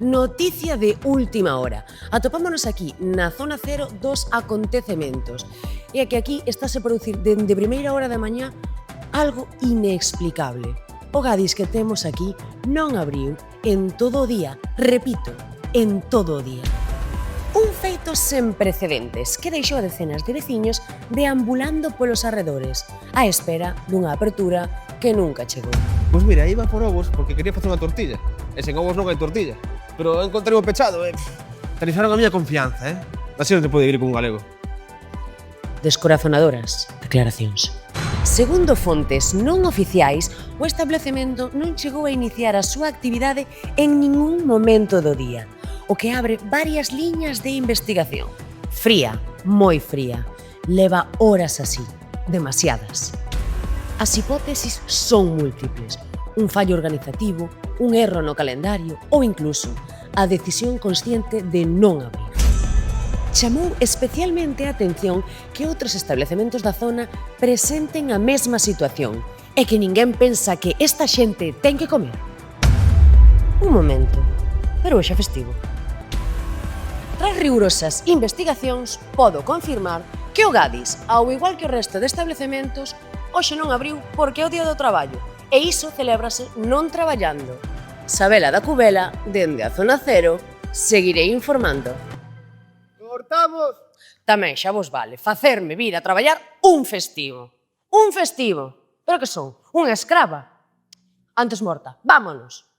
Noticia de última hora. Atopámonos aquí, na zona cero dos acontecementos. E é que aquí estáse a producir dende primeira hora da mañá algo inexplicable. O Gadis que temos aquí non abriu en todo o día. Repito, en todo o día. Un feito sen precedentes que deixou a decenas de veciños deambulando polos arredores, á espera dunha apertura que nunca chegou. Pois mira, iba por ovos porque quería facer unha tortilla. E sen ovos non hai tortilla. Pero encontrei o pechado e... tarifaron a miña confianza, Así non te pode ir con un galego. Descorazonadoras declaracións. Segundo fontes non oficiais, o establecemento non chegou a iniciar a súa actividade en ningún momento do día, o que abre varias liñas de investigación. Fría, moi fría. Leva horas así, demasiadas. As hipótesis son múltiples. Un fallo organizativo, un erro no calendario ou incluso a decisión consciente de non abrir. Chamou especialmente a atención que outros establecementos da zona presenten a mesma situación e que ninguén pensa que esta xente ten que comer. Un momento, pero hoxe é festivo. Tras rigurosas investigacións, podo confirmar que o Gadis, ao igual que o resto de establecementos, hoxe non abriu porque é o día do traballo e iso celébrase non traballando. Sabela da Cubela, dende a Zona Cero, seguirei informando. Cortamos! Tamén xa vos vale facerme vir a traballar un festivo. Un festivo. Pero que son? Unha escrava? Antes morta. Vámonos.